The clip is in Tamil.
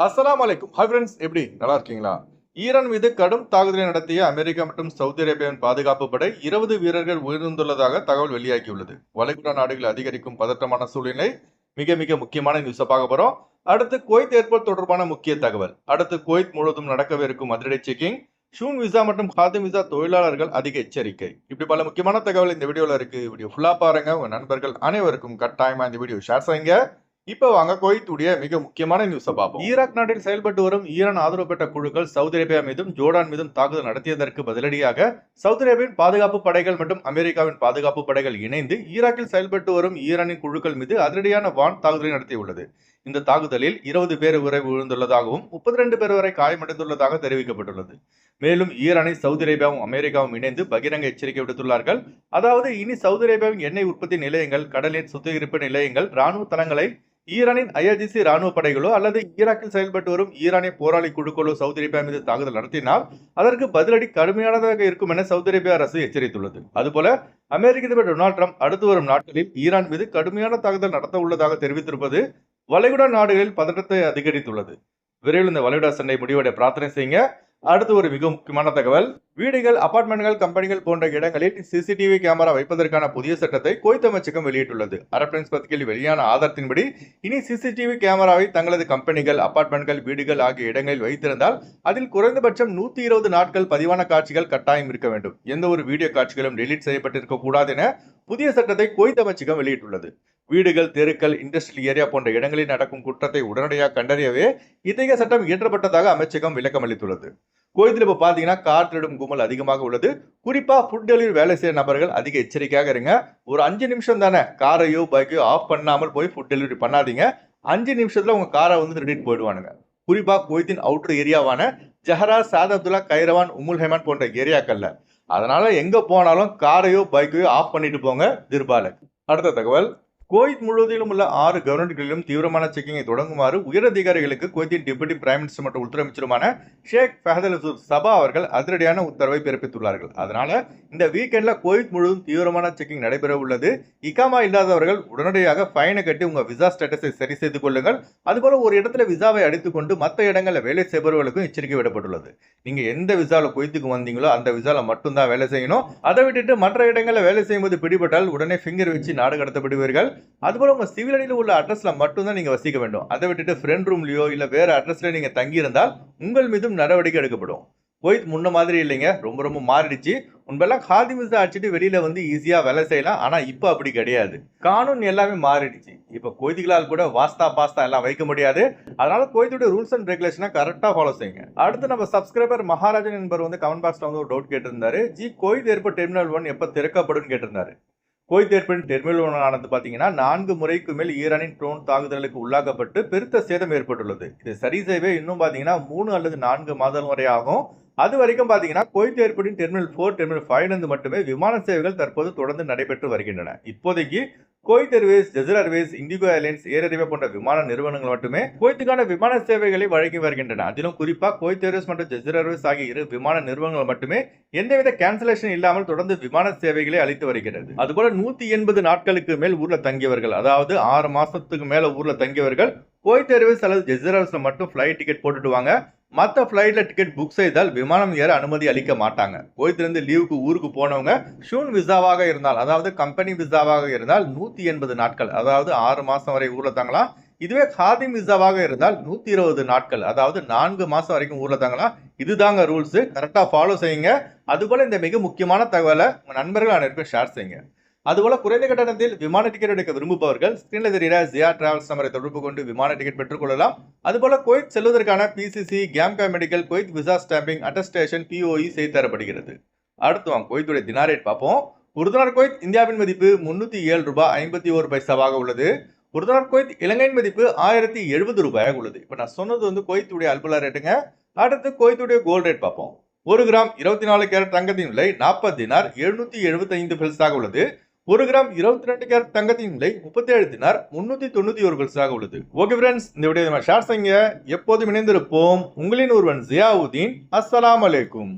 அஸ்ஸலாமு அலைக்கும். ஹாய் ஃப்ரெண்ட்ஸ், எப்படி நல்லா இருக்கீங்களா? ஈரான் மீது கடும் தாக்குதலை நடத்திய அமெரிக்கா மற்றும் சவுதி அரேபியாவின் பாதுகாப்பு படை 20 வீரர்கள் உயிரிழந்துள்ளதாக தகவல் வெளியாகியுள்ளது. வளைகுடா நாடுகளில் அதிகரிக்கும் பதற்றமான சூழ்நிலை மிக மிக முக்கியமான நியூஸை பார்க்க போறோம். அடுத்து குவைத் ஏர்போர்ட் தொடர்பான முக்கிய தகவல். அடுத்து குவைத் முழுவதும் நடக்கவிருக்கும் அதிரடி செக்கிங், ஷூன் விசா மற்றும் ஹாதிம் விசா தொழிலாளர்கள் அதிக எச்சரிக்கை. இப்படி பல முக்கியமான தகவல் இந்த வீடியோல இருக்கு. வீடியோ ஃபுல்லா பாருங்க. உங்க நண்பர்கள் அனைவருக்கும் கட்டாயமா இந்த வீடியோ ஷேர் செய்யுங்க. இப்ப வாங்க குவைத்துடைய மிக முக்கியமான நியூஸை பார்ப்போம். ஈராக் நாட்டில் செயல்பட்டு வரும் ஈரான் ஆதரவு பெற்ற குழுக்கள் சவுதி அரேபியா மீதும் ஜோர்டான் மீதும் தாக்குதல் நடத்தியதற்கு பதிலடியாக சவுதி அரேபியாவின் பாதுகாப்பு படைகள் மற்றும் அமெரிக்காவின் பாதுகாப்பு படைகள் இணைந்து ஈராக்கில் செயல்பட்டு வரும் ஈரானின் குழுக்கள் மீது அதிரடியான வான் தாக்குதலை நடத்தியுள்ளது. இந்த தாக்குதலில் 20 பேர் வரை விழுந்துள்ளதாகவும் 32 பேர் வரை காயமடைந்துள்ளதாக தெரிவிக்கப்பட்டுள்ளது. மேலும் ஈரானை சவுதி அரேபியாவும் அமெரிக்காவும் இணைந்து பகிரங்க எச்சரிக்கை விடுத்துள்ளார்கள். அதாவது இனி சவுதி அரேபியாவின் எண்ணெய் உற்பத்தி நிலையங்கள், கடலின் சுத்திகரிப்பு நிலையங்கள், ராணுவ தளங்களை ஈரானின் ஐஆர்ஜிசி ராணுவ படைகளோ அல்லது ஈராக்கில் செயல்பட்டு வரும் ஈரானிய போராளி குழுக்களோ சவுதி அரேபியா மீது தாக்குதல் நடத்தினால் அதற்கு பதிலடி கடுமையானதாக இருக்கும் என சவுதி அரேபியா அரசு எச்சரித்துள்ளது. அதுபோல அமெரிக்க அதிபர் டொனால்ட் ட்ரம்ப் அடுத்து வரும் நாட்களில் ஈரான் மீது கடுமையான தாக்குதல் நடத்த உள்ளதாக தெரிவித்திருப்பது வளைகுடா நாடுகளில் பதற்றத்தை அதிகரித்துள்ளது. விரைவில் இந்த வளைகுடா சண்டை முடிவடைய பிரார்த்தனை செய்யுங்க. அடுத்து ஒரு மிக முக்கியமான தகவல். வீடுகள், அபார்ட்மெண்ட்கள், கம்பெனிகள் போன்ற இடங்களில் சிசிடிவி கேமரா வைப்பதற்கான புதிய சட்டத்தை குவைத் அமைச்சகம் வெளியிட்டுள்ளது. அரபு டைம்ஸ் பத்திரிகையில் வெளியான ஆதாரத்தின்படி இனி சிசிடிவி கேமராவை தங்களது கம்பெனிகள், அபார்ட்மெண்ட்கள், வீடுகள் ஆகிய இடங்களில் வைத்திருந்தால் அதில் குறைந்தபட்சம் 120 நாட்கள் பதிவான காட்சிகள் கட்டாயம் இருக்க வேண்டும். எந்த ஒரு வீடியோ காட்சிகளும் டெலீட் செய்யப்பட்டிருக்க கூடாது என புதிய சட்டத்தை குவைத் அமைச்சகம் வெளியிட்டுள்ளது. வீடுகள், தெருக்கள், இண்டஸ்ட்ரியல் ஏரியா போன்ற இடங்களில் நடக்கும் குற்றத்தை உடனடியாக கண்டறியவே இத்தகைய சட்டம் இயற்றப்பட்டதாக அமைச்சகம் விளக்கம் அளித்துள்ளது. குவைத்தில் இப்ப பாத்தீங்கன்னா கார் திருடும் கும்பல் அதிகமாக உள்ளது. குறிப்பா ஃபுட் டெலிவரி வேலை செய்யற நபர்கள் அதிக எச்சரிக்கையாக இருங்க. ஒரு 5 நிமிஷம் தானே, காரையோ பைக்கையோ ஆஃப் பண்ணாமல் போய் ஃபுட் டெலிவரி பண்ணாதீங்க. 5 நிமிஷத்துல உங்க காரை திருடிட்டு போயிடுவானுங்க. குறிப்பா குவைத்தின் அவுட்டர் ஏரியாவான ஜஹரா, சாத் அப்துல்லா, கைரவான், உமுல் ஹைமான் போன்ற ஏரியாக்கள்ல. அதனால எங்க போனாலும் காரையோ பைக்கையோ ஆஃப் பண்ணிட்டு போங்க. திர்பாலக். அடுத்த தகவல். குவைத் முழுவதிலும் உள்ள 6 கவர்னர்களிலும் தீவிரமான செக்கிங்கை தொடங்குமாறு உயரதிகாரிகளுக்கு குவைத்தின் டெபுட்டி பிரைம் மினிஸ்டர் மற்றும் உள்துறை அமைச்சருமான ஷேக் ஃபஹத் அல் சபா அவர்கள் அதிரடியான உத்தரவை பிறப்பித்துள்ளார்கள். அதனால இந்த வீக்கெண்ட்ல குவைத் முழுவதும் தீவிரமான செக்கிங் நடைபெற உள்ளது. இகாமா இல்லாதவர்கள் உடனடியாக ஃபைனை கட்டி உங்க விசா ஸ்டேட்டஸை சரி செய்து கொள்ளுங்கள். அதுபோல ஒரு இடத்துல விசாவை அடித்துக்கொண்டு மற்ற இடங்களில் வேலை செய்பவர்களுக்கும் எச்சரிக்கை விடப்பட்டுள்ளது. நீங்க எந்த விசால குவைத்துக்கு வந்தீங்களோ அந்த விசால மட்டும்தான் வேலை செய்யணும். அதை விட்டுட்டு மற்ற இடங்களில் வேலை செய்யும்போது பிடிபட்டால் உடனே ஃபிங்கர் வச்சு நாடு கடத்தப்படுவீர்கள். அதுபோல உங்க சிவில் ஐடியில் உள்ள அட்ரஸ்ல மட்டும்தான் நீங்க வசிக்க வேண்டும். அதை விட்டுட்டு ஃப்ரெண்ட் ரூம்லயோ இல்ல வேற அட்ரஸ்ல நீங்க தங்கி இருந்தால் உங்கள் மீதும் நடவடிக்கை எடுக்கப்படும். குவைத் முன்ன மாதிரி இல்லைங்க, ரொம்ப ரொம்ப மாறிடுச்சு. முன்பெல்லாம் ஹாதிம் விசா அடிச்சுட்டு வெளியில ஈஸியா வேலை செய்யலாம். ஆனா இப்ப அப்படி கிடையாது. கானூன் எல்லாமே மாறிடுச்சு. இப்ப குவைத்திகளால் கூட வாஸ்தா பாஸ்தா எல்லாம் வைக்க முடியாது. அதனால குவைத்துடைய ரூல்ஸ் அண்ட் ரெகுலேஷனை கரெக்டா ஃபாலோ செய்யுங்க. அடுத்து நம்ம சப்ஸ்கிரைபர் மகாராஜன் என்பவர் கமெண்ட் பாக்ஸ்ல ஒரு டவுட் கேட்டிருந்தாரு. குவைத் ஏர்போர்ட் டெர்மினல் 1 எப்ப திறக்கப்படும் கேட்டிருந்தாரு. குவைத் ஏர்போர்ட் டெர்மினல் 1 ஆனது பாத்தீங்கன்னா 4 முறைக்கு மேல் ஈரானின் ட்ரோன் தாக்குதலுக்கு உள்ளாக்கப்பட்டு பெருத்த சேதம் ஏற்பட்டுள்ளது. இது சரி செய்யவே இன்னும் பாத்தீங்கன்னா 3 அல்லது 4 மாதம் வரை ஆகும். அது வரைக்கும் பாத்தீங்கன்னா குவைத் ஏர்போர்ட்டின் டெர்மினல் 4, டெர்மினல் 5 மட்டுமே விமான சேவைகள் தற்போது தொடர்ந்து நடைபெற்று வருகின்றன. இப்போதைக்கு Kuwait Airways, Jazeera Airways, indigo airlines, Air Arabia போன்ற விமான நிறுவனங்கள் மட்டுமே குவைத்துக்கான விமான சேவைகளை வழங்கி வருகின்றன. அதிலும் குறிப்பா குவைத் ஏர்வேஸ் மற்றும் ஜெசீரா ஏர்வேஸ் ஆகிய 2 விமான நிறுவனங்கள் மட்டுமே எந்தவித கேன்சலேஷன் இல்லாமல் தொடர்ந்து விமான சேவைகளை அளித்து வருகிறது. அதுபோல 180 நாட்களுக்கு மேல் ஊர்ல தங்கியவர்கள், அதாவது 6 மாசத்துக்கு மேல ஊர்ல தங்கியவர்கள் குவைத் ஏர்வேஸ் அல்லது ஜெசீரா ஏர்வேஸ்ல மட்டும் ஃபிளைட் டிக்கெட் போட்டுட்டு வாங்க. மற்ற ஃபிளைட்ல டிக்கெட் புக் செய்தால் விமானம் ஏற அனுமதி அளிக்க மாட்டாங்க. குவைத்திலிருந்து லீவுக்கு ஊருக்கு போனவங்க ஷூன் விசாவாக இருந்தால், அதாவது கம்பெனி விசாவாக இருந்தால் 180 நாட்கள், அதாவது 6 மாசம் வரை ஊர்ல தங்கலாம். இதுவே ஹாதிம் விசாவாக இருந்தால் 120 நாட்கள், அதாவது 4 மாசம் வரைக்கும் ஊர்ல தங்கலாம். இதுதாங்க ரூல்ஸ். கரெக்டா ஃபாலோ செய்யுங்க. அதுபோல இந்த மிக முக்கியமான தகவலை உங்க நண்பர்கள் அனைவருக்கும் ஷேர் செய்யுங்க. அதுபோல குறைந்த கட்டணத்தில் விமான டிக்கெட் எடுக்க விரும்புபவர்கள் ஸ்கிரீன்ல தெரிகிற ஜியா டிராவல்ஸ் நம்பரை தொடர்பு கொண்டு விமான டிக்கெட் பெற்றுக் கொள்ளலாம். அதுபோல குவைத் செல்வதற்கான பிசிசி, கேம்கா medical, Kuwait visa stamping, attestation, POE செய்து தரப்படுகிறது. அடுத்து வாங்க குவைத்துடைய தினார் ரேட் பார்ப்போம். ஒரு தினார் குவைத் இந்தியாவின் மதிப்பு 307 ரூபாய் 51 பைசாவாக உள்ளது. ஒரு தினார் குவைத் இலங்கையின் மதிப்பு 1070 ரூபாயாக உள்ளது. இப்ப நான் சொன்னது குவைத்துடைய அல்பலா ரேட்டுங்க. அடுத்து குவைத்துடைய கோல்ட் ரேட் பார்ப்போம். 1 கிராம் 24 கேரட் தங்கத்தின் விலை 40 தினார் 775 பைசாக உள்ளது. 1 கிராம் 22 கேரட் தங்கத்தின் விலை 37 தினார் 391 பைசாக உள்ளது. ஓகே ஃப்ரெண்ட்ஸ், இந்த வீடியோ ஷேர் செய்யுங்க. எப்போதும் இணைந்திருப்போம். உங்களின் ஒருவன் ஜியாவுதீன். அஸ்ஸலாமு அலைக்கும்.